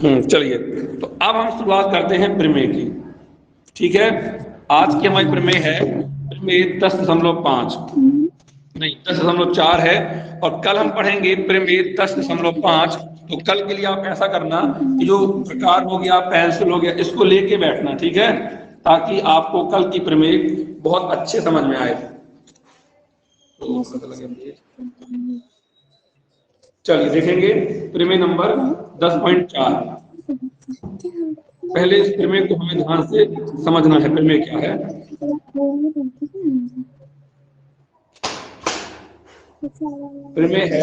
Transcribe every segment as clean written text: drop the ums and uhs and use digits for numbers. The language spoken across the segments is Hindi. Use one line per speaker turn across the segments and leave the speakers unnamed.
चलिए, तो अब हम शुरुआत करते हैं प्रमेय की। ठीक है, आज की हमारी प्रमेय है प्रमेय 10.5 नहीं 10.4 है, और कल हम पढ़ेंगे प्रमेय 10.5। तो कल के लिए आप ऐसा करना कि जो प्रकार हो गया, पेंसिल हो गया, इसको लेके बैठना, ठीक है, ताकि आपको कल की प्रमेय बहुत अच्छे समझ में आए। तो चलिए देखेंगे प्रमेय नंबर 10.4। पहले इस प्रमेय को हमें ध्यान से समझना है। प्रमेय क्या है? प्रमेय है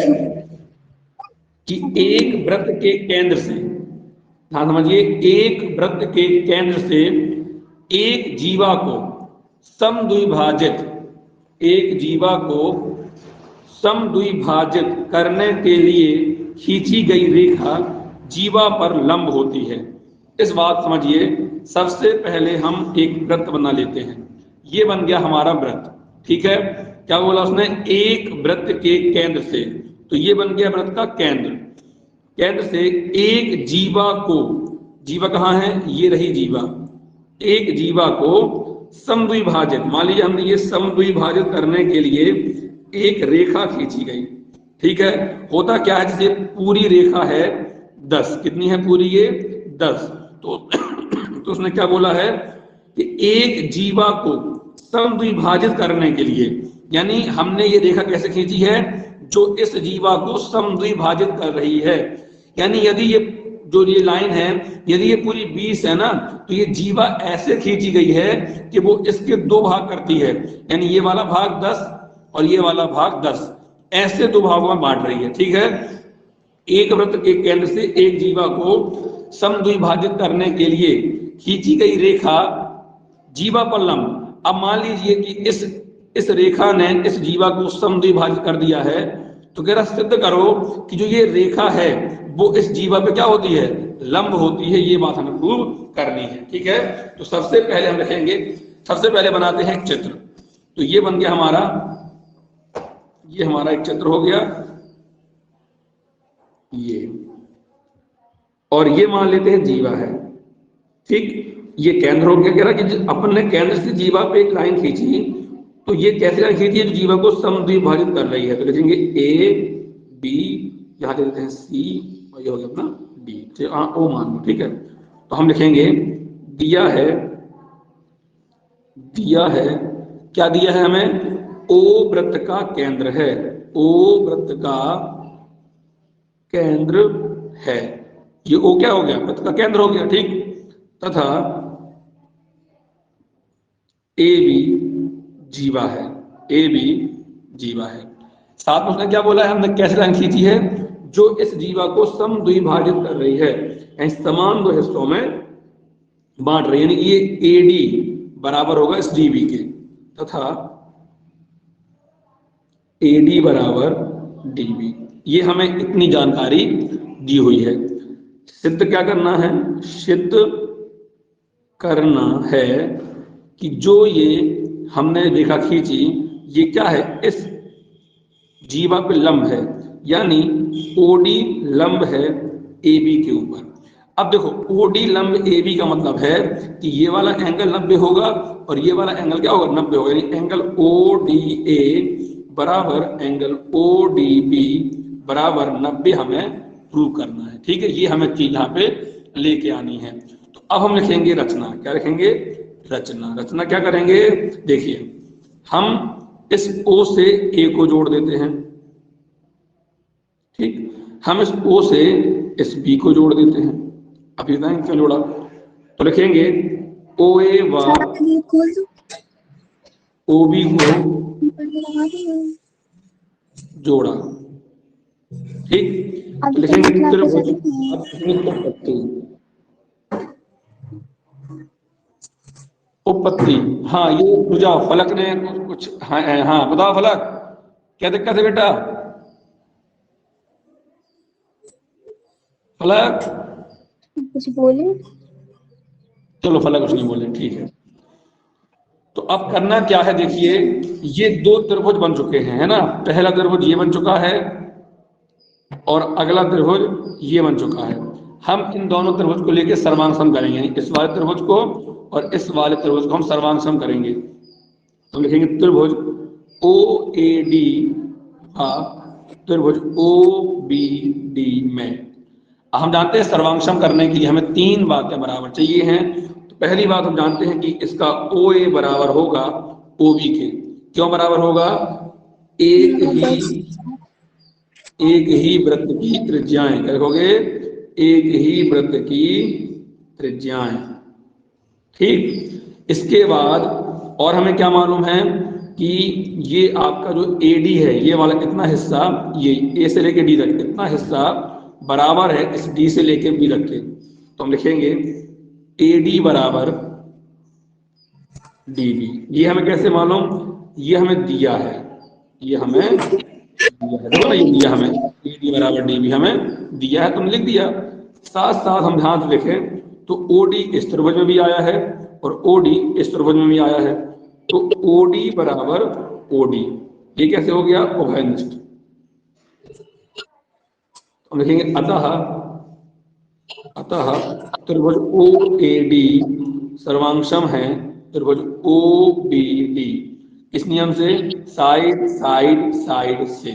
कि एक वृत्त के केंद्र से, ध्यान समझिए, एक वृत्त के केंद्र से एक जीवा को समद्विभाजित, एक जीवा को समद्विभाजित करने के लिए खींची गई रेखा जीवा पर लंब होती है। इस बात समझिए, सबसे पहले हम एक वृत्त बना लेते हैं। ये बन गया हमारा वृत्त, ठीक है। क्या बोला उसने? एक वृत्त के केंद्र से, तो ये बन गया वृत्त का केंद्र। केंद्र से एक जीवा को, जीवा कहाँ है? ये रही जीवा। एक जीवा को समद्विभाजित, मान लीजिए हमने ये समद्विभाजित करने के लिए एक रेखा खींची गई, ठीक है। होता क्या है, जैसे पूरी रेखा है 10, कितनी है पूरी? ये 10। तो उसने क्या बोला है कि एक जीवा को समद्विभाजित करने के लिए, यानी हमने ये रेखा कैसे खींची है? जो इस जीवा को समद्विभाजित कर रही है। यानी यदि ये जो ये लाइन है, यदि ये पूरी 20 है ना, तो ये जीवा ऐसे खींची गई है कि वो इसके 2 भाग करती है। यानी ये वाला भाग 10 और ये वाला भाग 10, ऐसे 2 भागों में बांट रही है, ठीक है। एक वृत्त के केंद्र से एक जीवा को समद्विभाजित करने के लिए खींची गई रेखा जीवा पर लंब। अब मान लीजिए कि इस रेखा ने इस जीवा को समद्विभाजित कर दिया है, तो कह रहा सिद्ध करो कि जो ये रेखा है वो इस जीवा पे क्या होती है? लंब होती है। ये बात हमें प्रूव करनी है, ठीक है। तो सबसे पहले हम लिखेंगे, सबसे पहले बनाते हैं एक चित्र। तो ये बन गया हमारा, ये हमारा एक चित्र हो गया ये, और ये मान लेते हैं जीवा है, ठीक। ये केंद्र हो गया। कह रहा कि अपन ने केंद्र से जीवा पे एक लाइन खींची, तो ये कैसे लाइन खींची है? जो जीवा को समद्विभाजित कर रही है। तो लिखेंगे ए बी, यहाँ दे देते हैं सी, और ये हो गया अपना डी, ओ मान लो, ठीक है। तो हम लिखेंगे दिया है, दिया है, क्या दिया है हमें? ओ वृत्त का केंद्र है, ओ वृत्त का केंद्र है। ये ओ क्या हो गया? वृत्त का केंद्र हो गया, ठीक। तथा ए बी जीवा है, ए बी जीवा है। साथ में उसने क्या बोला है? हमने कैसे लाइन खींची है? जो इस जीवा को समद्विभाजित कर रही है, यानी समान 2 हिस्सों में बांट रही है। यानी ये ए डी बराबर होगा इस डी बी के, तथा ए डी बराबर डी बी। ये हमें इतनी जानकारी दी हुई है। सिद्ध क्या करना है? सिद्ध करना है कि जो ये हमने रेखा खींची, ये क्या है? इस जीवा पे लंब है, यानी ओडी लंब है ए बी के ऊपर। अब देखो, ओडी लंब ए बी का मतलब है कि ये वाला एंगल 90 होगा और ये वाला एंगल क्या होगा? 90 होगा। यानी एंगल ओ डी ए बराबर एंगल ओ डी बी बराबर 90 हमें प्रूव करना है, ठीक है। ये हमें चीज यहाँ पे लेके आनी है। तो अब हम लिखेंगे रचना। क्या लिखेंगे? रचना। रचना क्या करेंगे? देखिए, हम इस ओ से ए को जोड़ देते हैं, ठीक। हम इस ओ से इस बी को जोड़ देते हैं। अब ये क्यों जोड़ा? तो लिखेंगे ओ ए व ओ बी को जोड़ा, ठीक। तो लिखेंगे त्रिभुज उपपत्ति, उपपत्ति। हाँ, ये बुझाओ, फलक ने कुछ, हाँ बताओ फलक, क्या दिक्कत है बेटा? फलक
कुछ बोले?
चलो फलक कुछ नहीं बोले, ठीक है। तो अब करना क्या है? देखिए, ये 2 त्रिभुज बन चुके हैं, है ना। पहला त्रिभुज ये बन चुका है और अगला त्रिभुज ये बन चुका है। हम इन दोनों त्रिभुज को लेकर सर्वांग सम करेंगे, यानी इस वाले त्रिभुज को और इस वाले त्रिभुज को हम सर्वांग सम करेंगे। तो लिखेंगे त्रिभुज ओ ए डी त्रिभुज ओ बी डी में। हम जानते हैं सर्वांग करने के लिए हमें तीन बातें बराबर चाहिए हैं। तो पहली बात हम जानते हैं कि इसका ओ ए बराबर होगा ओ बी के। क्यों बराबर होगा? एक ही वृत्त की त्रिज्याएं, क्या लिखोगे? एक ही वृत्त की त्रिज्याएं। ठीक, इसके बाद और हमें क्या मालूम है कि ये आपका जो एडी है, ये वाला कितना हिस्सा, ये ए से लेके डी तक कितना हिस्सा बराबर है इस डी से लेके बी तक के। तो हम लिखेंगे एडी बराबर डीबी। ये हमें कैसे मालूम? ये हमें दिया है, ये हमें दिया है, देखो ना, ये दिया हमें, एडी बराबर डीबी हमें दिया है, तुमने लिख दिया। साथ साथ हम ध्यान से देखें तो ओडी इस त्रिभुज में भी आया है और ओडी इस त्रिभुज में भी आया है। तो ओडी बराबर ओडी, ये कैसे हो गया? उभयनिष्ठ। हम लिखेंगे अतः त्रिभुज ओ ए डी सर्वांगसम है त्रिभुज ओ बी डी। इस नियम से साइड साइड साइड से।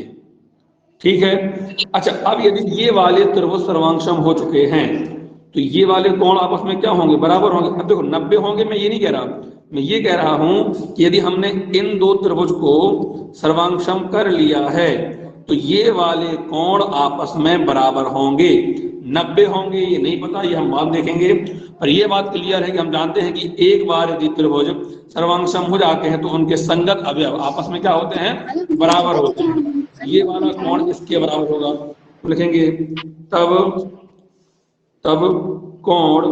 ठीक है। अच्छा, अब यदि ये वाले त्रिभुज सर्वांगसम हो चुके हैं तो ये वाले कोण आपस में क्या होंगे? बराबर होंगे। अब देखो 90 होंगे, मैं ये नहीं कह रहा, मैं ये कह रहा हूं कि यदि हमने इन दो त्रिभुज को सर्वांगसम कर लिया है तो ये वाले कोण आपस में बराबर होंगे। 90 होंगे ये नहीं पता, ये हम बाद देखेंगे, पर ये बात क्लियर है कि हम जानते हैं कि एक बार यदि त्रिभुज सर्वांगसम हो जाते हैं तो उनके संगत अवयव आपस में क्या होते हैं? बराबर होते हैं। ये वाला कोण इसके बराबर होगा, तो लिखेंगे तब कोण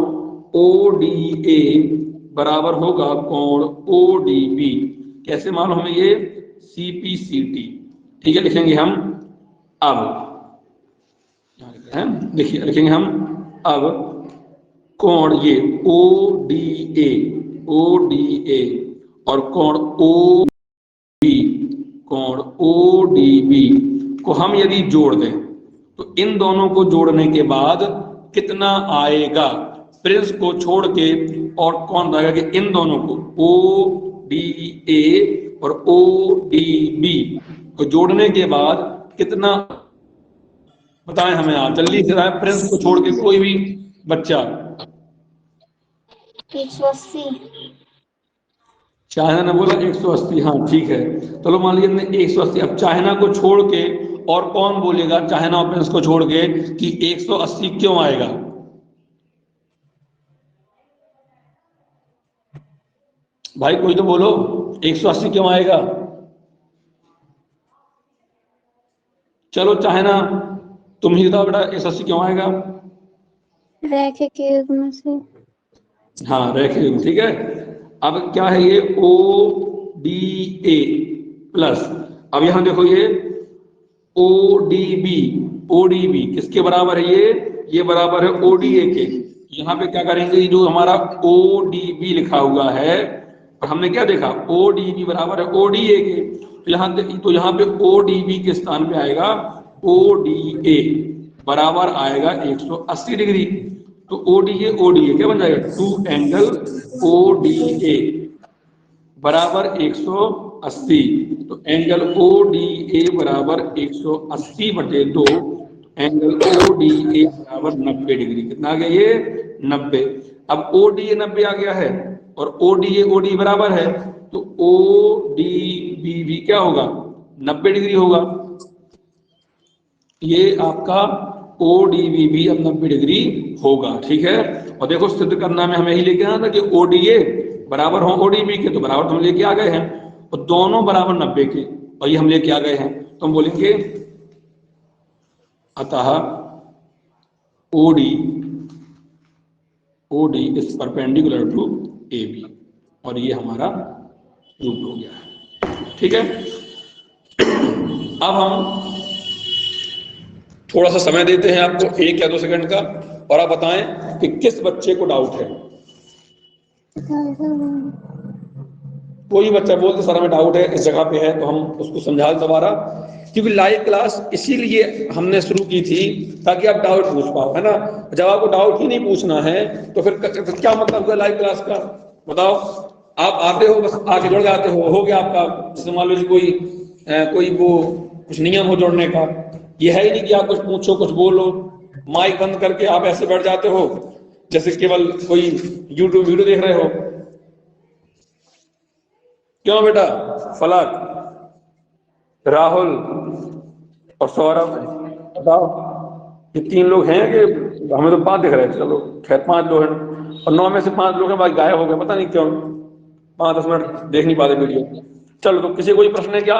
ODA बराबर होगा कोण ODB। कैसे मालूम हमें ये? CPCT। ठीक है, लिखेंगे हम अब, देखिए लिखेंगे हम अब कोण ये ODA और कोण ODB को हम यदि जोड़ दें तो इन दोनों को जोड़ने के बाद कितना आएगा? प्रिंस को छोड़ के और कौन रहेगा कि इन दोनों को ODA और ODB को जोड़ने के बाद कितना बताएं हमें आप जल्दी से। प्रिंस को छोड़ के कोई भी बच्चा।
180।
चाइना ने बोला 180। हाँ ठीक है, चलो मान लीजिए 180। अब चाइना को छोड़ के और कौन बोलेगा चाइना और प्रिंस को छोड़ के कि 180 क्यों आएगा? भाई कोई तो बोलो 180 क्यों आएगा? चलो चाइना तुम ही बताओ बेटा 180 क्यों आएगा?
रैखिक युग्म से।
हाँ रैखिक युग्म, ठीक है। अब क्या है ये? ODA प्लस, अब यहां देखो ये ODB किसके बराबर है? ये बराबर है ODA के। यहाँ पे क्या करेंगे, जो हमारा ODB लिखा हुआ है और हमने क्या देखा? ODB बराबर है ODA के, तो यहाँ पे ODB के स्थान पे आएगा ODA बराबर आएगा 180 डिग्री। तो ODA क्या बन जाएगा? 2 एंगल ODA बराबर 180। तो एंगल ODA बराबर 180/2, एंगल ODA बराबर 90 डिग्री। कितना आ गया ये? 90। अब ODA 90 आ गया है और ODA बराबर है, तो ODB भी क्या होगा? 90 डिग्री होगा। ये आपका ODB भी अब 90 डिग्री होगा। ठीक है, और देखो सिद्ध करना में हमें यही लेके आना था कि ODA बराबर हो ODB के, तो बराबर हम लेके आ गए हैं और दोनों बराबर 90 के, और ये हम लेके आ गए हैं। तो हम बोलेंगे अतः OD is perpendicular to AB, और ये हमारा प्रूफ हो गया है। ठीक है, अब हम थोड़ा सा समय देते हैं आपको 1 या 2 सेकंड का, और आप बताएं कि किस बच्चे को डाउट है। कोई बच्चा बोलते सर हमें डाउट है इस जगह पे है, तो हम उसको समझा दोबारा क्योंकि लाइव क्लास इसीलिए हमने शुरू की थी ताकि आप डाउट पूछ पाओ, है ना। जब आपको डाउट ही नहीं पूछना है तो फिर क्या मतलब हुआ लाइव क्लास का, बताओ। आप आते हो, बस आके जुड़ जाते हो गया आपका। जैसे मान लीजिए कोई वो कुछ नियम हो जुड़ने का, ये है ही नहीं कि आप कुछ पूछो कुछ बोलो, माइक बंद करके आप ऐसे बैठ जाते हो जैसे केवल कोई यूट्यूब वीडियो देख रहे हो। क्यों बेटा? फलक, राहुल और सौरभ, बताओ, ये 3 लोग हैं कि हमें तो 5 दिख रहे हैं। चलो खैर 5 लोग हैं और 9 में से 5 लोग हैं बाकी गायब हो गए, पता नहीं क्यों, 5-10 मिनट देख नहीं पाते वीडियो। चलो, तो किसी कोई प्रश्न है क्या?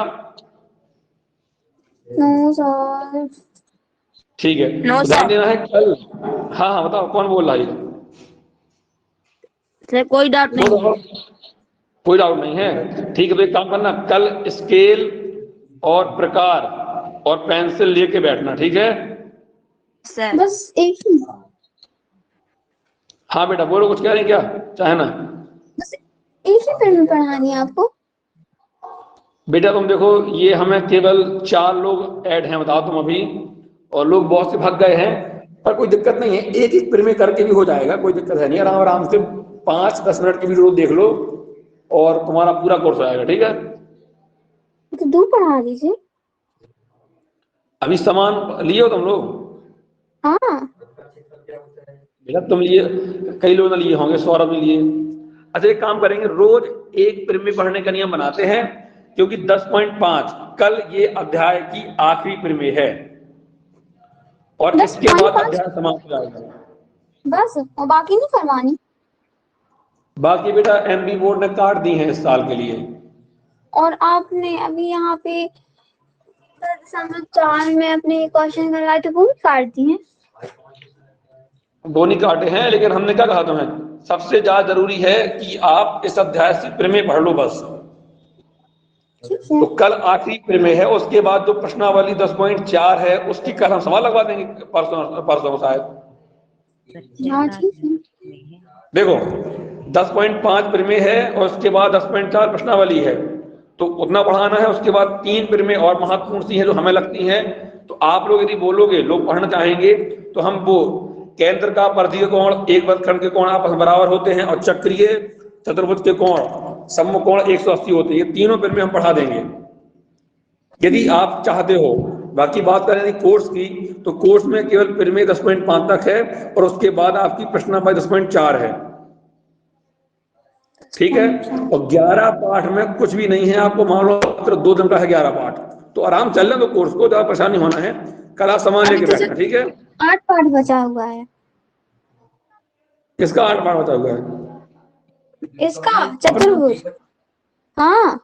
No sir.
ठीक है,
नो
तो ध्यान
सर।
देना है कल। हाँ हाँ बताओ, कौन बोल रहा है?
सर कोई डाउट नहीं है।
कोई डाउट नहीं है, ठीक है। तो एक काम करना, कल स्केल और प्रकार और पेंसिल लेके बैठना, ठीक है?
सर बस एक ही,
हाँ बेटा बोलो, कुछ कह रहे हैं क्या? चाहे ना
बस एक ही फिल्म पढ़ानी है आपको?
बेटा, तुम देखो, ये हमें केवल 4 लोग ऐड हैं, बताओ तुम अभी, और लोग बहुत से भाग गए हैं। पर कोई दिक्कत नहीं है, एक एक प्रीमियर करके भी हो जाएगा, कोई दिक्कत है नहीं। आराम आराम से 5-10 मिनट की वीडियो देख लो और तुम्हारा पूरा कोर्स हो जाएगा, ठीक है?
तो 2 पढ़ा दीजिए।
अभी सामान लिए हो तुम लोग?
हाँ
बेटा तुम लिए, कई लोग ने लिए होंगे, सौरभ ने लिए। अच्छा एक काम करेंगे, रोज एक प्रीमियर पढ़ने का नियम बनाते हैं, क्योंकि 10.5 कल ये अध्याय की आखिरी प्रीमियर है और इसके बाद
10.5
अध्याय समाप्त हो जाएगा।
बस, और बाकी नहीं करवानी?
बाकी बेटा एमबी बोर्ड ने काट दी है इस साल के लिए।
और आपने अभी यहाँ पे दिसंबर 4 में अपने क्वेश्चन करवाए थे, वो भी काट दिए?
दोनों काटे हैं, लेकिन हमने क्या कहा तुम्हें, सबसे ज्यादा जरूरी है कि आप इस अध्याय से प्रीमियर पढ़ लो बस।
ठीक है।
तो कल आखिरी प्रीमियर है, उसके बाद जो प्रश्नावली 10.4 है उसकी कल हम सवाल लगवा देंगे, परसों परसों शायद।
हाँ ठीक है।
देखो 10.5 प्रीमियर है और उसके बाद 10.4 प्रश्नावली है, तो उतना पढ़ाना है। उसके बाद 3 प्रीमियर और महत्वपूर्ण सी हैं जो हमें लगती हैं। तो आप लोग यदि बोलोगे, लोग पढ़ना चाहेंगे, तो हम वो केंद्र का परिधीय कोण, एक वृत्तखंड के कोण आपस में बराबर होते हैं, और चक्रीय चतुर्भुज के कोण, समकोण 180 होते हैं, ये तीनों प्रीमियर हम पढ़ा देंगे यदि आप चाहते हो। बाकी बात करें कोर्स की, तो कोर्स में केवल प्रीमियर 10.5 तक है और उसके बाद आपकी प्रश्नावली 10.4 है, ठीक है? और 11 पाठ में कुछ भी नहीं है, आपको मान लो मात्र 2 दिन का है 11 पाठ, तो आराम चल रहे तो कोर्स को ज्यादा परेशानी होना है। कल आप सामान लेके बैठना, ठीक है?
8 पाठ बचा हुआ है।
किसका 8 पाठ बचा हुआ है?
इसका चतुर्भुज। हाँ